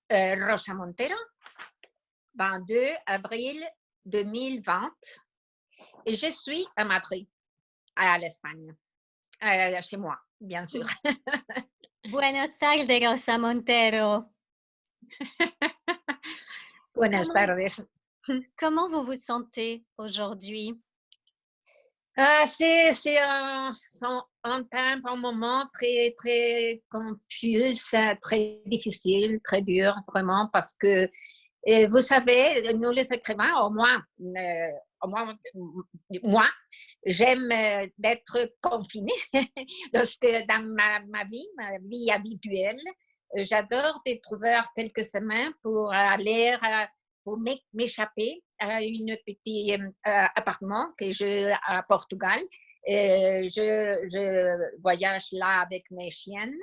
Rosa Montero, 22 avril 2020. Et je suis à Madrid, à l'Espagne, chez moi, bien sûr. Buenas tardes, Rosa Montero. Buenas Comment, tardes. comment vous vous sentez aujourd'hui? C'est un temps, un moment très, très confus, très difficile, très dur, vraiment, parce que vous savez, nous les écrivains, au moins moi, j'aime d'être confinée parce que dans ma vie habituelle, j'adore trouver quelques semaines pour aller, pour m'échapper à une petit appartement que j'ai à Portugal. Je voyage là avec mes chiennes.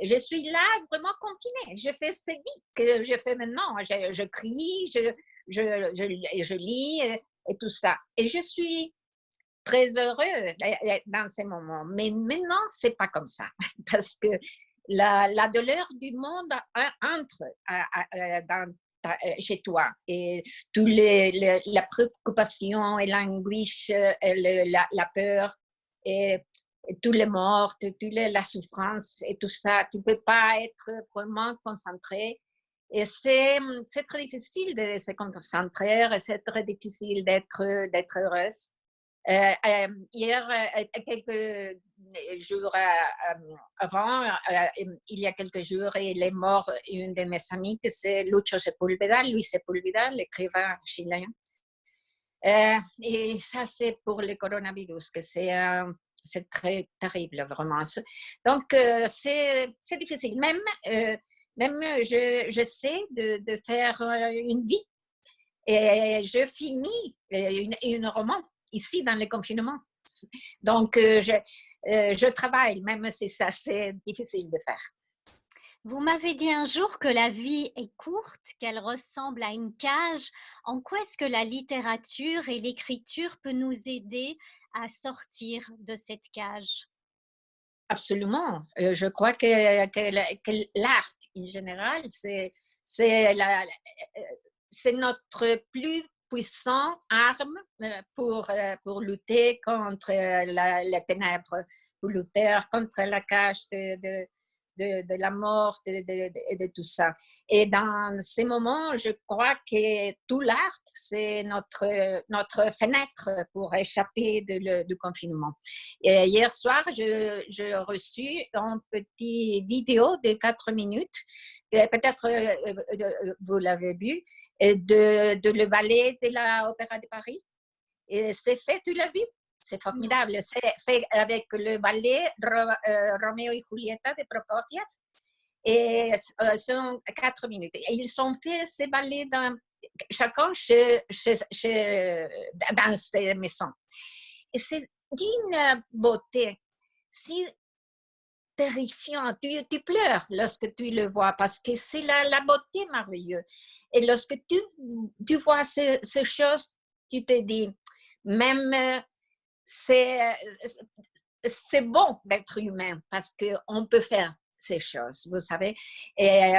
Je suis là vraiment confinée. Je fais ce vie que je fais maintenant. Je crie, je lis et tout ça. Et je suis très heureux dans ces moments. Mais maintenant, c'est pas comme ça. Parce que la douleur du monde entre chez toi. Et la préoccupation et l'anguiche, la peur, et tous les morts, la souffrance et tout ça, tu ne peux pas être vraiment concentré. Et c'est très difficile de se concentrer, c'est très difficile d'être heureuse. Hier, quelques jours avant, il y a quelques jours, il est mort une de mes amies, c'est Lucho Sepúlveda, Luis Sepúlveda, l'écrivain chilien. Et ça, c'est pour le coronavirus, que c'est très terrible, vraiment. Donc, c'est difficile. Même j'essaie de faire une vie. Et je finis une roman ici dans le confinement. Donc, je travaille, même si ça, c'est difficile de faire. Vous m'avez dit un jour que la vie est courte, qu'elle ressemble à une cage. En quoi est-ce que la littérature et l'écriture peuvent nous aider à sortir de cette cage? Absolument. Je crois que l'art, en général, c'est c'est notre plus puissante arme pour lutter contre la ténèbres, pour lutter contre la cage de la mort et de tout ça. Et dans ces moments, je crois que tout l'art, c'est notre fenêtre pour échapper du confinement. Et hier soir, j'ai reçu une petite vidéo de 4 minutes, peut-être vous l'avez vu, de le ballet de l'Opéra de Paris. Et c'est fait, tu l'as vu? C'est Non. formidable. C'est fait avec le ballet Roméo et Julieta de Prokofiev. Et sont 4 minutes. Et ils ont fait ces ballets chacun dans ses maisons. Et c'est d'une beauté si terrifiante. Tu pleures lorsque tu le vois parce que c'est la beauté merveilleuse. Et lorsque tu vois ces choses, tu te dis, même c'est c'est bon d'être humain parce qu'on peut faire ces choses, vous savez. Et,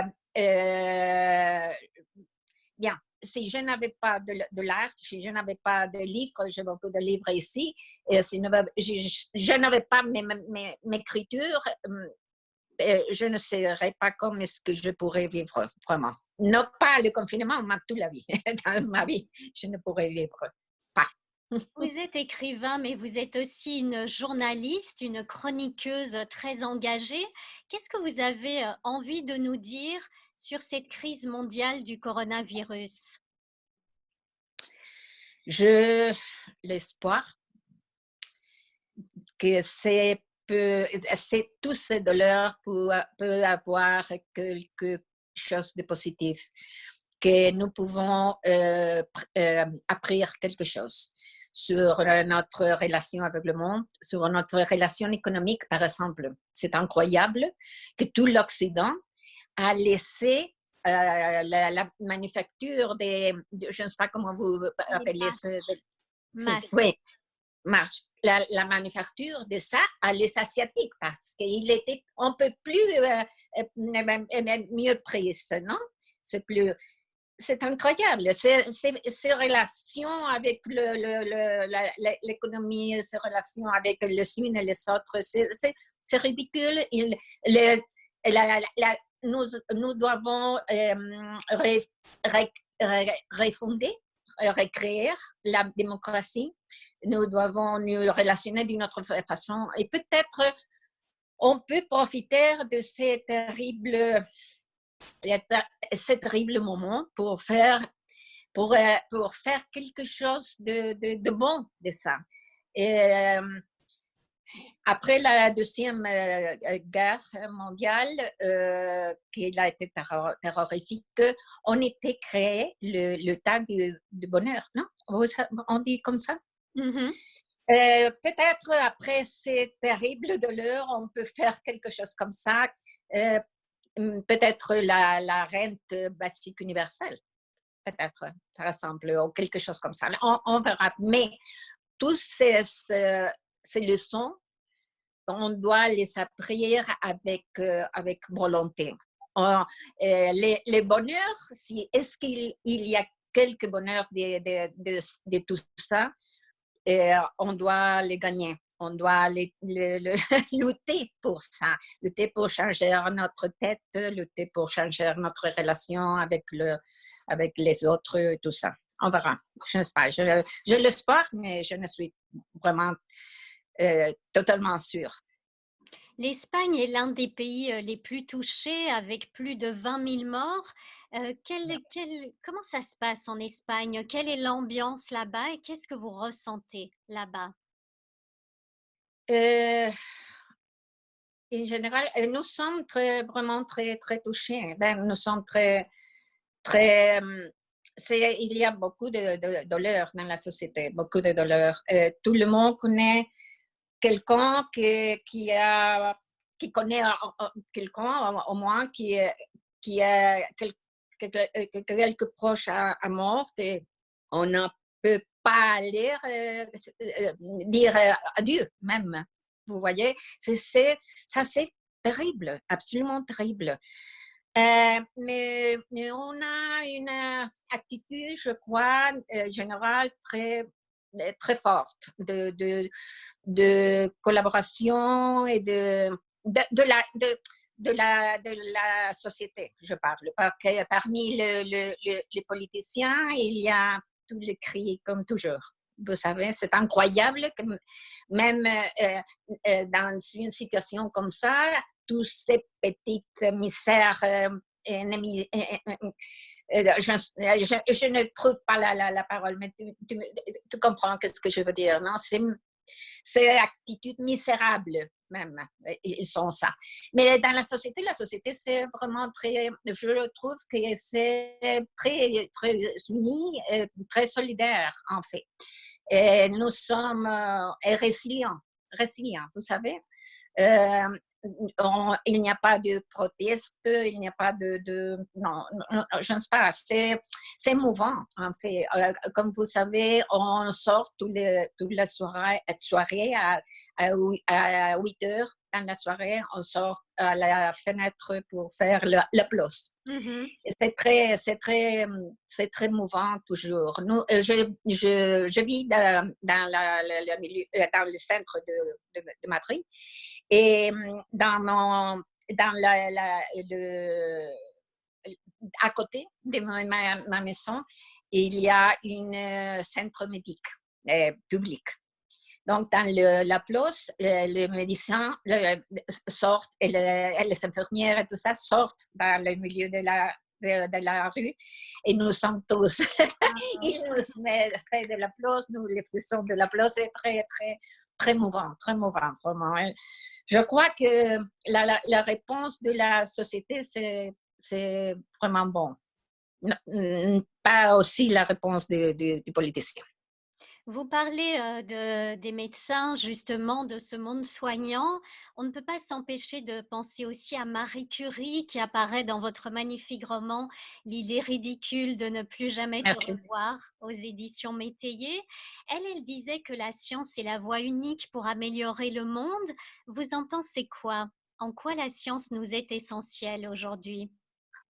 bien, si je n'avais pas de l'art, si je n'avais pas de livres, j'ai beaucoup de livres ici, et si je n'avais pas mes écritures, je ne saurais pas comment est-ce que je pourrais vivre vraiment. Non pas le confinement, mais toute la vie. Dans ma vie, je ne pourrais vivre pas. Vous êtes écrivain, mais vous êtes aussi une journaliste, une chroniqueuse très engagée. Qu'est-ce que vous avez envie de nous dire sur cette crise mondiale du coronavirus? Je l'espoir que c'est tout ce douleur peut avoir quelque chose de positif, que nous pouvons apprendre quelque chose sur notre relation avec le monde, sur notre relation économique, par exemple. C'est incroyable que tout l'Occident a laissé la manufacture je ne sais pas comment vous Les appelez ça, masques. oui, marche. La manufacture de ça à les Asiatiques parce qu'on ne peut plus mieux prise, non? C'est incroyable. Ces relations avec l'économie, ces relations avec les unes et les autres, c'est ridicule. Nous devons refonder, recréer la démocratie. Nous devons nous relationner d'une autre façon. Et peut-être on peut profiter de ces terribles moments pour faire quelque chose de bon de ça. Et, après la Deuxième Guerre mondiale, qui a été terrorifique, on était créé le tas du bonheur, non? On dit comme ça? Mhm. Peut-être après ces terribles douleurs, on peut faire quelque chose comme ça. Peut-être la rente basique universelle, peut-être, par exemple, ou quelque chose comme ça. On verra. Mais toutes ces leçons, on doit les apprendre avec volonté. Les bonheurs, est-ce qu'il y a quelques bonheurs de tout ça? On doit les gagner. On doit lutter pour ça, lutter pour changer notre tête, lutter pour changer notre relation avec les autres, tout ça. On verra. Je ne sais pas. Je l'espère, mais je ne suis vraiment totalement sûre. L'Espagne est l'un des pays les plus touchés avec plus de 20 000 morts. Comment ça se passe en Espagne? Quelle est l'ambiance là-bas et qu'est-ce que vous ressentez là-bas? Euh, En général, nous sommes vraiment très touchés. Nous sommes très. Il y a beaucoup de douleur dans la société, beaucoup de douleur. Tout le monde connaît quelqu'un qui connaît quelqu'un au moins qui a quelques proches à mort et on ne peut pas aller dire adieu même. Vous voyez, ça c'est terrible, absolument terrible. Mais on a une attitude, je crois, générale très forte de collaboration et de la société, je parle. Parce que parmi les politiciens, il y a tous les cris comme toujours. Vous savez, c'est incroyable que même dans une situation comme ça, tous ces petites misères je ne trouve pas la parole, mais tu comprends ce que je veux dire, non? C'est attitude misérable, même, ils sont ça. Mais dans la société, c'est vraiment je trouve que c'est très uni, très solidaire, en fait. Et nous sommes résilients, vous savez. Euh, il n'y a pas de proteste, il n'y a pas non, je ne sais pas, c'est émouvant en fait. Comme vous savez, on sort toute la soirée à 8 heures dans la soirée, on sort à la fenêtre pour faire l'applause. Mhm. C'est très mouvant toujours. Je vis dans dans le centre de Madrid et à côté de ma maison, il y a un centre médical public. Donc, dans la place, les médecins sortent et les infirmières et tout ça sortent dans le milieu de la rue et nous sommes tous. Ils nous mettent de la place, nous les faisons de la place. C'est très mouvant, vraiment. Je crois que la réponse de la société, c'est vraiment bon. Pas aussi la réponse du politicien. Vous parlez des médecins, justement, de ce monde soignant. On ne peut pas s'empêcher de penser aussi à Marie Curie qui apparaît dans votre magnifique roman L'idée ridicule de ne plus jamais te Merci. revoir aux éditions Métayer. Elle disait que la science est la voie unique pour améliorer le monde. Vous en pensez quoi? En quoi la science nous est essentielle aujourd'hui?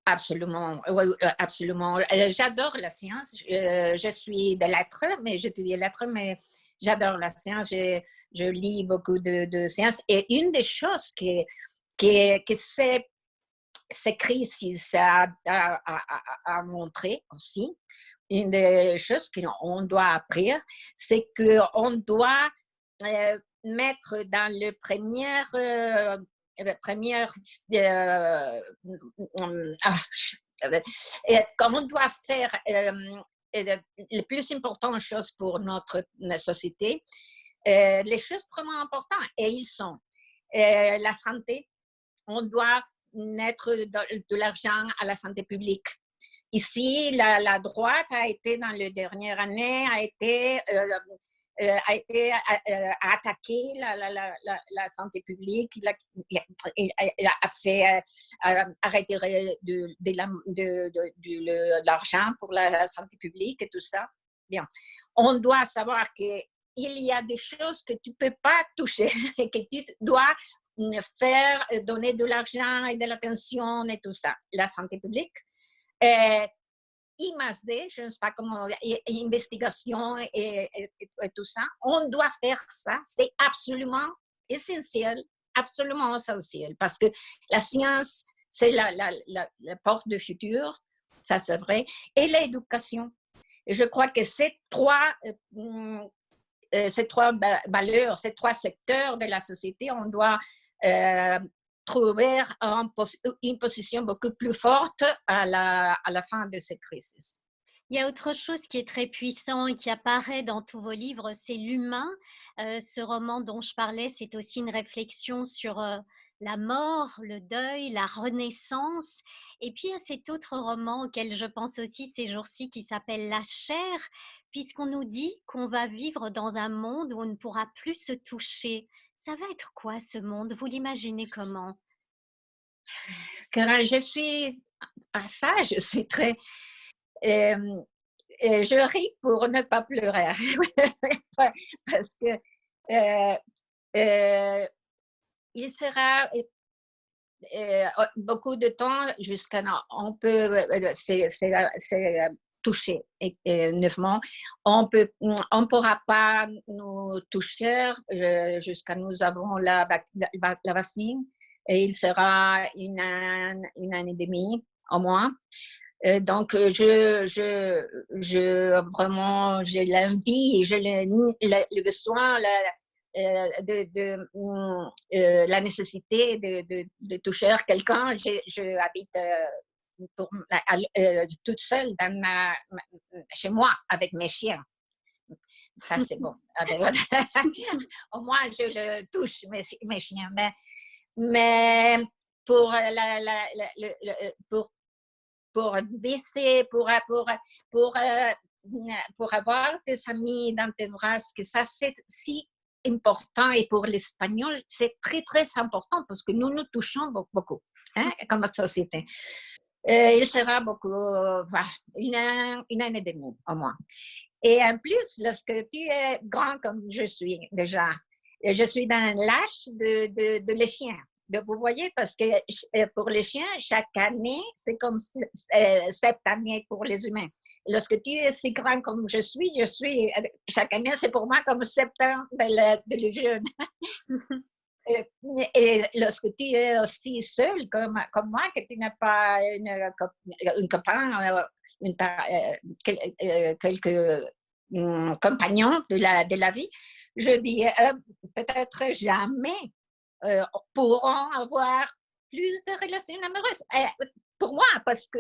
Absolument, oui, oui, absolument. J'adore la science. Je suis de lettres, mais j'étudie les lettres, mais j'adore la science. Je lis beaucoup de sciences. Et une des choses que ces crises a montré aussi, une des choses qu'on doit apprendre, c'est qu'on doit mettre dans le première qu'on doit faire les plus importantes choses pour notre société, les choses vraiment importantes, et ils sont la santé. On doit mettre de l'argent à la santé publique. Ici, la droite a été, dans les dernières années, a été attaqué la santé publique. Il a fait arrêter de l'argent pour la santé publique et tout ça. Bien. On doit savoir qu'il y a des choses que tu ne peux pas toucher, que tu dois faire donner de l'argent et de l'attention et tout ça. La santé publique. I+D, je ne sais pas comment, investigation et tout ça, on doit faire ça, c'est absolument essentiel, parce que la science, c'est la porte du futur, ça c'est vrai, et l'éducation. Et je crois que ces trois valeurs, ces trois secteurs de la société, on doit trouver une position beaucoup plus forte à la fin de cette crise. Il y a autre chose qui est très puissant et qui apparaît dans tous vos livres, c'est l'humain. Ce roman dont je parlais, c'est aussi une réflexion sur la mort, le deuil, la renaissance. Et puis, il y a cet autre roman auquel je pense aussi ces jours-ci qui s'appelle La chair, puisqu'on nous dit qu'on va vivre dans un monde où on ne pourra plus se toucher. Ça va être quoi ce monde? Vous l'imaginez comment? Quand je suis à ça, je suis très... je ris pour ne pas pleurer. Parce que il sera beaucoup de temps jusqu'à on peut c'est toucher neufement. On pourra pas nous toucher jusqu'à nous avons la vaccine, et il sera une année et demie au moins. Donc, vraiment, j'ai l'envie, j'ai le besoin, la nécessité de toucher quelqu'un. Je habite toute seule chez moi avec mes chiens. Ça, c'est bon. Au moins, je le touche, mes chiens. Mais pour, pour baisser, pour avoir des amis dans tes bras, que ça, c'est si important. Et pour l'espagnol, c'est très, très important parce que nous nous touchons beaucoup, hein, comme société. Il sera beaucoup, une année et demie au moins. Et en plus, lorsque tu es grand comme je suis déjà, je suis dans l'âge de les chiens. Donc, vous voyez, parce que pour les chiens, chaque année, c'est comme 7 années pour les humains. Lorsque tu es si grand comme je suis, chaque année, c'est pour moi comme 7 ans de le jeune. Et lorsque tu es aussi seul comme moi, que tu n'as pas un copain, quelques compagnons de la vie, je dis peut-être jamais pourront avoir plus de relations amoureuses. Pour moi, parce que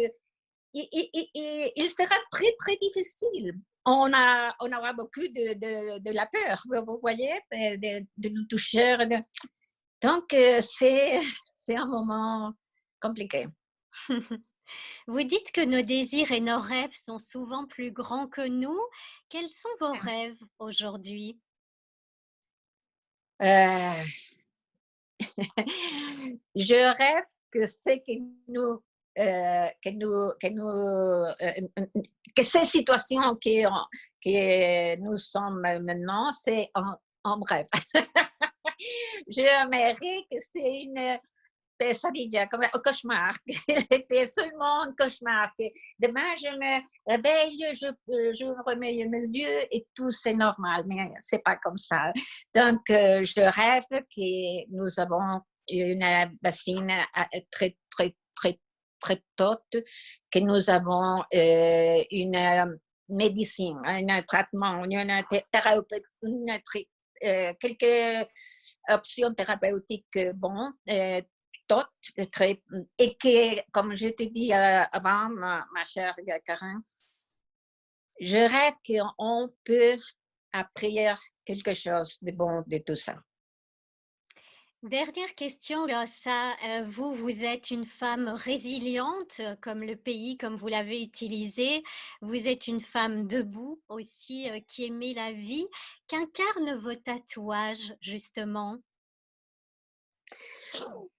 il sera très, très difficile. On aura beaucoup de la peur, vous voyez, de nous toucher. Donc, c'est un moment compliqué. Vous dites que nos désirs et nos rêves sont souvent plus grands que nous. Quels sont vos rêves aujourd'hui? Euh, je rêve que c'est que ces situations que nous sommes maintenant, c'est en bref. J'aimerais que c'est pesadilla, comme un cauchemar. C'était seulement un cauchemar. Demain, je me réveille, je remets mes yeux et tout, c'est normal, mais c'est pas comme ça. Donc, je rêve que nous avons une bassine très, très, très, très haute, que nous avons une médecine, un traitement, une thérapie, quelques options thérapeutiques bon, toutes, très, et que, comme je te dis avant, ma chère Karen, je rêve qu'on peut apprendre quelque chose de bon de tout ça. Dernière question, ça, vous, vous êtes une femme résiliente, comme le pays, comme vous l'avez utilisé. Vous êtes une femme debout aussi, qui aimait la vie. Qu'incarnent vos tatouages, justement?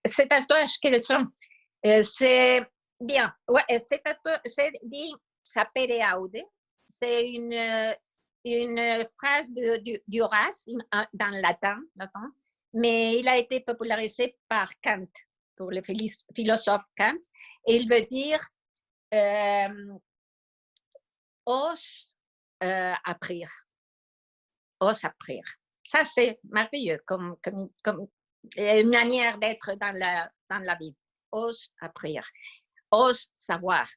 Ces tatouages qu'ils sont, c'est bien. Ouais, ces tatouages, c'est dit sapere aude. C'est une phrase d'Horace dans le latin, mais il a été popularisé par Kant, pour le philosophe Kant, et il veut dire ose apprendre, ose apprendre. Ça, c'est merveilleux comme une manière d'être dans la vie. Ose apprendre, ose savoir,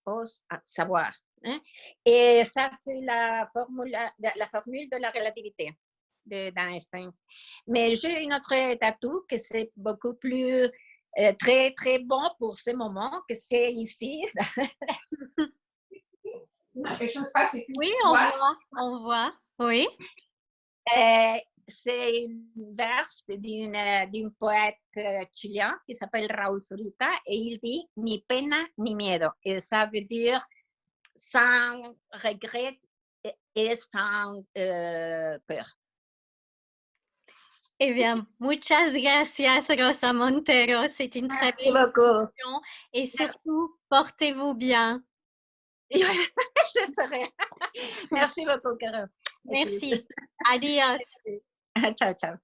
ose savoir. Hein? Et ça, c'est la formule de la relativité d'Einstein. Mais j'ai une autre tatou que c'est beaucoup plus très, très bon pour ce moment, que c'est ici. Je ne sais pas si tu Oui, vois. on voit, oui. C'est une verse d'une poète chilien qui s'appelle Raúl Zurita et il dit ni pena ni miedo. Et ça veut dire sans regret et sans peur. Eh bien, muchas gracias, Rosa Montero. C'est une très Merci belle beaucoup. discussion et surtout, portez-vous bien. Je serai. Merci beaucoup, Caro. Merci. Adios. Ciao, ciao.